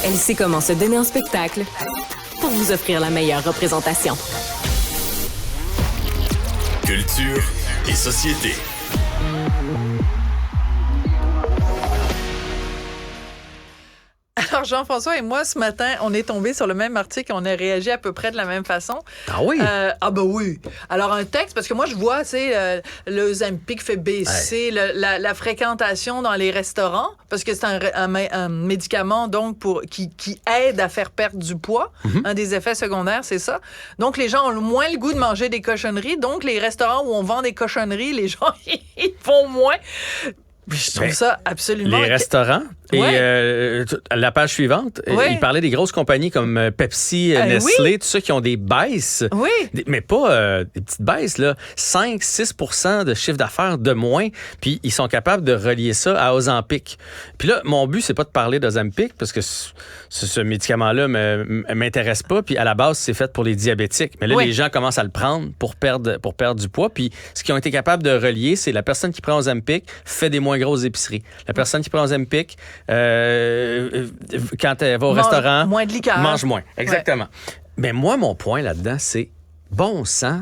Elle sait comment se donner en spectacle pour vous offrir la meilleure représentation. Culture et société. Alors, Jean-François et moi, ce matin, on est tombés sur le même article, on a réagi à peu près de la même façon. Ah oui? Ben oui. Alors, un texte, parce que moi, je vois, tu sais, le Ozempic fait baisser la fréquentation dans les restaurants, parce que c'est un médicament, donc, qui aide à faire perdre du poids. Un des effets secondaires, c'est ça. Donc, les gens ont moins le goût de manger des cochonneries. Donc, les restaurants où on vend des cochonneries, les gens, ils font moins. Je trouve ça absolument... Les restaurants. Et la page suivante, il parlait des grosses compagnies comme Pepsi, Nestlé, tout ça qui ont des baisses. Oui. Mais pas des petites baisses, là. 5-6% de chiffre d'affaires de moins. Puis ils sont capables de relier ça à Ozempic. Puis là, mon but, c'est pas de parler d'Ozempic parce que ce médicament-là m'intéresse pas. Puis à la base, c'est fait pour les diabétiques. Mais là, les gens commencent à le prendre pour perdre du poids. Puis ce qu'ils ont été capables de relier, c'est la personne qui prend Ozempic fait des moins grosses épiceries. La personne qui prend Ozempic, quand elle va au restaurant, moins de liqueur. Mange moins. Exactement. Mais moi, mon point là-dedans, c'est bon sang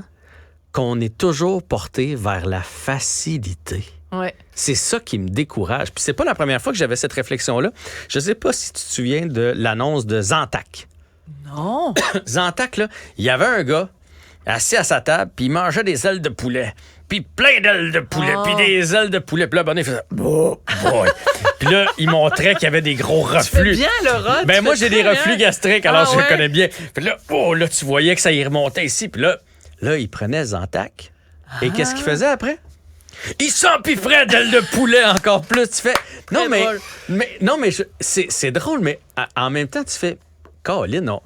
qu'on est toujours porté vers la facilité. Ouais. C'est ça qui me décourage. Puis c'est pas la première fois que j'avais cette réflexion-là. Je sais pas si tu te souviens de l'annonce de Zantac. Non. Zantac, là, il y avait un gars assis à sa table, puis il mangeait des ailes de poulet. Puis plein d'ailes de poulet, puis des ailes de poulet. Puis là, il faisait « Oh boy! » Puis là, il montrait qu'il y avait des gros reflux. Tu fais bien, Laura. Ben moi, j'ai des reflux gastriques, alors je le connais bien. Puis là, tu voyais que ça y remontait ici. Puis là, il prenait Zantac. Et qu'est-ce qu'il faisait après? Il s'empiffrait d'ailes de poulet encore plus. Tu fais... Non, mais c'est drôle, mais en même temps, tu fais... Colin, non.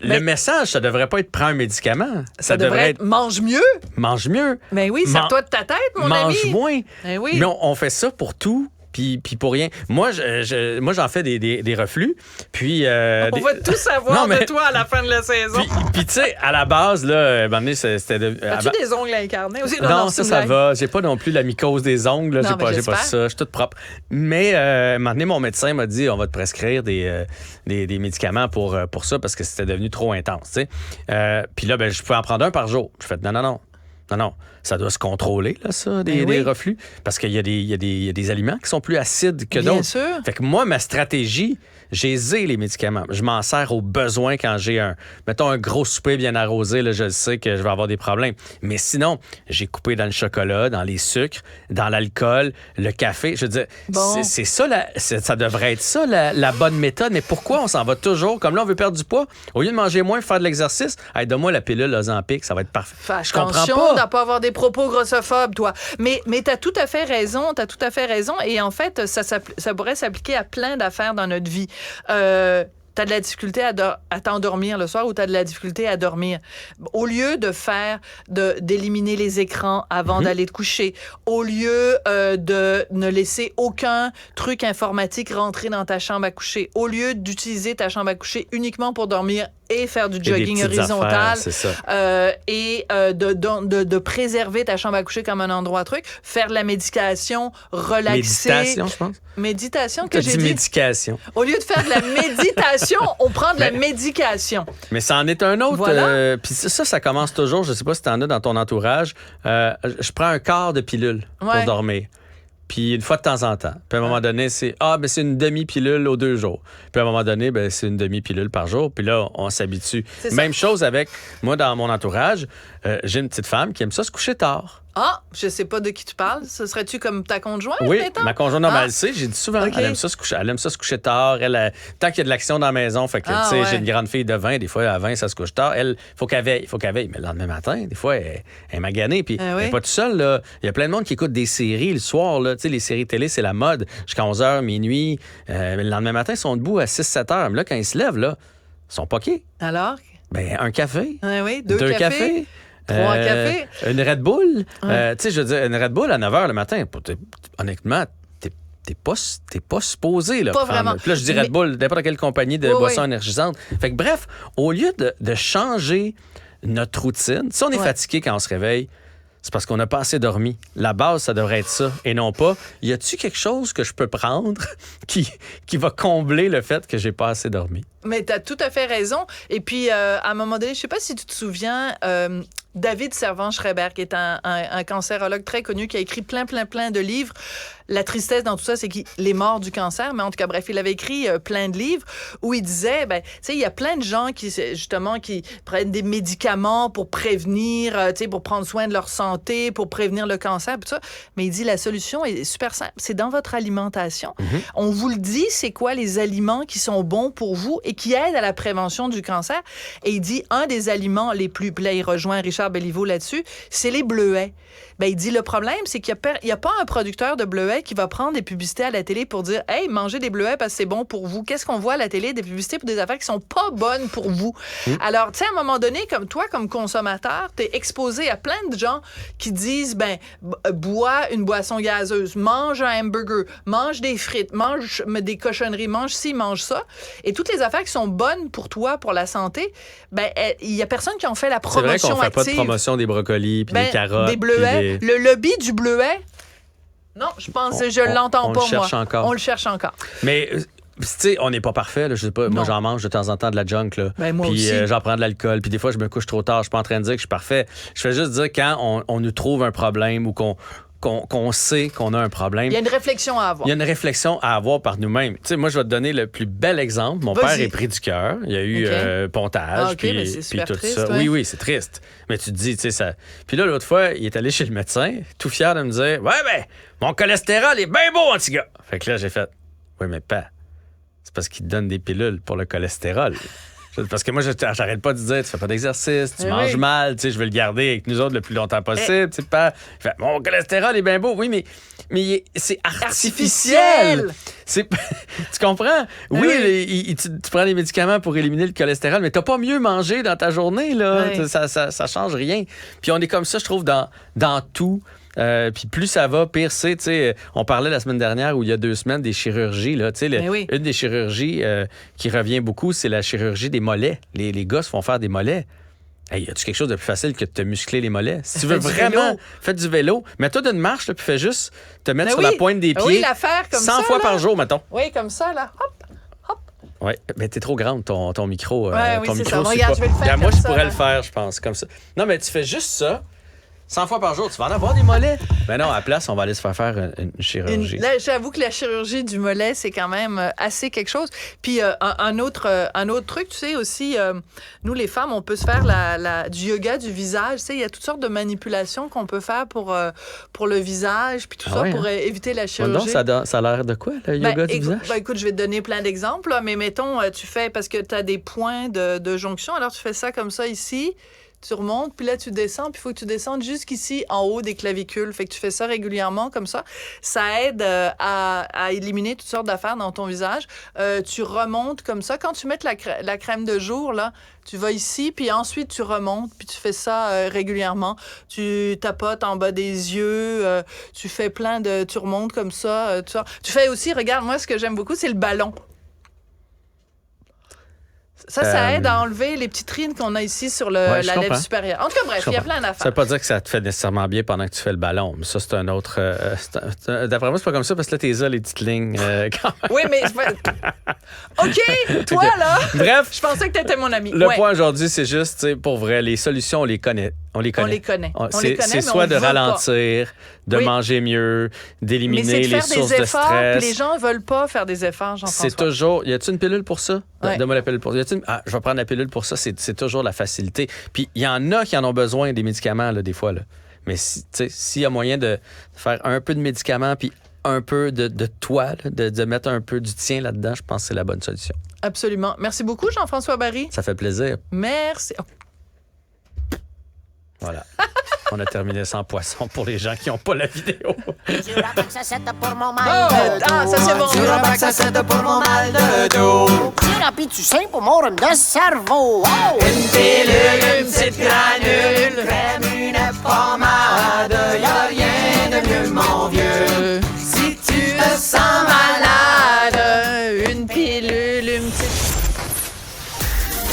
Le message, ça devrait pas être prends un médicament. Ça devrait être mange mieux. Mange mieux. Ben oui, sors-toi de ta tête, mon ami. Mange moins. Ben oui. Mais on fait ça pour tout. Puis pour rien. Moi, j'en fais des reflus. Puis, on va tout savoir de toi à la fin de la saison. Puis tu sais, à la base, là, un moment donné, c'était... As-tu des ongles incarnés aussi? Non, ça va. J'ai pas non plus la mycose des ongles. J'ai pas ça. Je suis toute propre. Mais un moment donné, mon médecin m'a dit, on va te prescrire des médicaments pour ça parce que c'était devenu trop intense. Puis là, je pouvais en prendre un par jour. Je fais non, ça doit se contrôler, là, ça, des reflus. Parce qu'il y a des aliments qui sont plus acides que d'autres. Bien sûr. Fait que moi, ma stratégie, j'ai les médicaments. Je m'en sers au besoin quand j'ai mettons, un gros souper bien arrosé, là, je sais que je vais avoir des problèmes. Mais sinon, j'ai coupé dans le chocolat, dans les sucres, dans l'alcool, le café. Je veux dire, c'est ça, ça devrait être ça, la bonne méthode. Mais pourquoi on s'en va toujours? Comme là, on veut perdre du poids. Au lieu de manger moins, faire de l'exercice, donne-moi la pilule Ozempic, ça va être parfait. Je comprends pas. De pas avoir des propos grossophobes, toi. Mais t'as tout à fait raison. Et en fait, ça pourrait s'appliquer à plein d'affaires dans notre vie. T'as de la difficulté à t'endormir le soir ou t'as de la difficulté à dormir. Au lieu d'éliminer les écrans avant d'aller te coucher, au lieu de ne laisser aucun truc informatique rentrer dans ta chambre à coucher, au lieu d'utiliser ta chambre à coucher uniquement pour dormir et faire du jogging horizontal de préserver ta chambre à coucher comme un endroit truc, faire de la médication, relaxer. Méditation, je pense. Méditation que j'ai dit. Médication. Au lieu de faire de la méditation, on prend de la médication. Mais ça en est un autre. Voilà. Puis ça commence toujours. Je sais pas si t'en as dans ton entourage. Je prends un quart de pilule pour dormir. Puis une fois de temps en temps. Puis à un moment donné, c'est une demi-pilule aux 2 jours. Puis à un moment donné, c'est une demi-pilule par jour. Puis là, on s'habitue. Même chose avec moi dans mon entourage. J'ai une petite femme qui aime ça se coucher tard. Ah, je sais pas de qui tu parles. Ce serais-tu comme ta conjointe? Oui, ma conjointe, elle le sait. J'ai dit souvent, elle aime ça se coucher. Elle aime ça se coucher tard. Tant qu'il y a de l'action dans la maison, fait que, j'ai une grande fille de 20, des fois, à 20, ça se couche tard. Elle, faut qu'elle veille. Mais le lendemain matin, des fois, elle est maganée. Puis, elle n'est pas toute seule, là. Il y a plein de monde qui écoute des séries le soir, là. Tu sais, les séries télé, c'est la mode. Jusqu'à 11h, minuit. Mais le lendemain matin, ils sont debout à 6-7 heures. Mais là, quand ils se lèvent, là, ils sont poqués. Alors? Un café. Oui, 2 cafés. 3 cafés. Une Red Bull. Tu sais, je veux dire, une Red Bull à 9 h le matin, honnêtement, t'es pas supposé. Là, pas prendre. vraiment. Puis là, je dis Red Bull, n'importe quelle compagnie de boissons énergisantes. Fait que bref, au lieu de changer notre routine, si on est fatigué quand on se réveille, c'est parce qu'on n'a pas assez dormi. La base, ça devrait être ça. Et non pas, y a-tu quelque chose que je peux prendre qui va combler le fait que j'ai pas assez dormi? Mais tu as tout à fait raison. Et puis, à un moment donné, je sais pas si tu te souviens, David Servan-Schreiber, qui est un cancérologue très connu, qui a écrit plein de livres. La tristesse dans tout ça, c'est qu'il est mort du cancer, mais en tout cas, bref, il avait écrit plein de livres où il disait, tu sais, il y a plein de gens qui prennent des médicaments pour prévenir, tu sais, pour prendre soin de leur santé, pour prévenir le cancer, tout ça. Mais il dit, la solution est super simple. C'est dans votre alimentation. Mm-hmm. On vous le dit, c'est quoi les aliments qui sont bons pour vous et qui aident à la prévention du cancer. Et il dit, un des aliments les plus... Là, il rejoint Richard Béliveau là-dessus, c'est les bleuets. Ben, il dit, le problème, c'est qu'il n'y a pas un producteur de bleuets qui va prendre des publicités à la télé pour dire « Hey, mangez des bleuets parce que c'est bon pour vous. » Qu'est-ce qu'on voit à la télé? Des publicités pour des affaires qui sont pas bonnes pour vous. Alors, tu sais, à un moment donné, comme toi, comme consommateur, t'es exposé à plein de gens qui disent « Bois une boisson gazeuse, mange un hamburger, mange des frites, mange des cochonneries, mange ci, mange ça. » Et toutes les affaires qui sont bonnes pour toi, pour la santé, ben, il y a personne qui en fait la promotion active. C'est vrai qu'on fait pas de promotion des brocolis, puis des carottes. Des bleuets. Le lobby du bleuet, non, je pense que je l'entends pas, moi. On le cherche encore. Mais, tu sais, on n'est pas parfait. Là, je sais pas, moi, j'en mange de temps en temps de la junk. Là. Ben, moi puis aussi. J'en prends de l'alcool. Puis des fois, je me couche trop tard. Je suis pas en train de dire que je suis parfait. Je fais juste dire quand on nous trouve un problème ou qu'on sait qu'on a un problème. Il y a une réflexion à avoir. Il y a une réflexion à avoir par nous-mêmes. Tu sais, moi, je vais te donner le plus bel exemple. Mon père est pris du cœur. Il y a eu pontage, puis tout triste, ça. Ouais. Oui, c'est triste. Mais tu te dis, tu sais, ça... Puis là, l'autre fois, il est allé chez le médecin, tout fier de me dire, « Ouais, ben, mon cholestérol est bien beau, mon petit gars. » Fait que là, j'ai fait, « Oui, mais pas. C'est parce qu'il te donne des pilules pour le cholestérol. » Parce que moi, j'arrête pas de dire, tu fais pas d'exercice, tu manges mal, tu sais, je vais le garder avec nous autres le plus longtemps possible. Tu sais, pas. Fait, mon cholestérol est bien beau, oui, mais c'est artificiel. Tu comprends? Oui, tu prends des médicaments pour éliminer le cholestérol, mais t'as pas mieux mangé dans ta journée, là. Ouais. Ça change rien. Puis on est comme ça, je trouve, dans tout. Puis plus ça va, pire c'est. On parlait la semaine dernière ou il y a 2 semaines des chirurgies. Là, une des chirurgies qui revient beaucoup, c'est la chirurgie des mollets. Les gars se font faire des mollets. Hey, y a-tu quelque chose de plus facile que de te muscler les mollets? Si tu veux vraiment, fais du vélo. Mets-toi d'une marche, là, puis fais juste te mettre sur la pointe des pieds. La faire comme 100 fois par jour, mettons. Oui, comme ça, là. Hop. Oui, mais t'es trop grande, ton micro. Oui, ton c'est micro, ça. Regarde, je vais le faire. Moi, je pourrais le faire, je pense, comme ça. Non, mais tu fais juste ça. 100 fois par jour, tu vas en avoir des mollets. Mais non, à la place, on va aller se faire une chirurgie. Là, j'avoue que la chirurgie du mollet, c'est quand même assez quelque chose. Puis un autre truc, tu sais aussi, nous les femmes, on peut se faire du yoga du visage. Tu sais, il y a toutes sortes de manipulations qu'on peut faire pour le visage, puis tout ça pour éviter la chirurgie. Donc, ça a l'air de quoi, le yoga du visage? Écoute, je vais te donner plein d'exemples, là, mais mettons, tu fais, parce que tu as des points de jonction, alors tu fais ça comme ça ici. Tu remontes, puis là, tu descends, puis il faut que tu descendes jusqu'ici, en haut des clavicules. Fait que tu fais ça régulièrement, comme ça. Ça aide à éliminer toutes sortes d'affaires dans ton visage. Tu remontes comme ça. Quand tu mets la crème de jour, là, tu vas ici, puis ensuite, tu remontes, puis tu fais ça régulièrement. Tu tapotes en bas des yeux, tu fais tu remontes comme ça, tout ça. Tu fais aussi, regarde, moi, ce que j'aime beaucoup, c'est le ballon. Ça aide à enlever les petites rines qu'on a ici sur la lèvre supérieure. En tout cas, bref, il y a plein d'affaires. Ça veut pas dire que ça te fait nécessairement bien pendant que tu fais le ballon. Mais ça, c'est un autre... d'après moi, c'est pas comme ça parce que là, t'es les petites lignes quand même. Oui, mais... OK, toi, là... Bref. Je pensais que t'étais mon ami. Le point aujourd'hui, c'est juste, pour vrai, les solutions, on les connaît. C'est soit de ralentir, de manger mieux, d'éliminer les sources de stress. Les gens ne veulent pas faire des efforts, Jean-François. C'est toujours... Y a-tu une pilule pour ça? Donne-moi la pilule pour ça. Je vais prendre la pilule pour ça. C'est toujours la facilité. Puis il y en a qui en ont besoin des médicaments, là, des fois. Là. Mais s'il y a moyen de faire un peu de médicaments puis un peu de toi, là, de mettre un peu du tien là-dedans, je pense que c'est la bonne solution. Absolument. Merci beaucoup, Jean-François Barry. Ça fait plaisir. Merci. Voilà. On a terminé sans poisson pour les gens qui n'ont pas la vidéo. Ça c'est bon. Du Rabac, ça c'est pour mon mal de dos. Du rapide, tu sais, pour mon rhume de cerveau. Oh! Une pilule, une petite granule,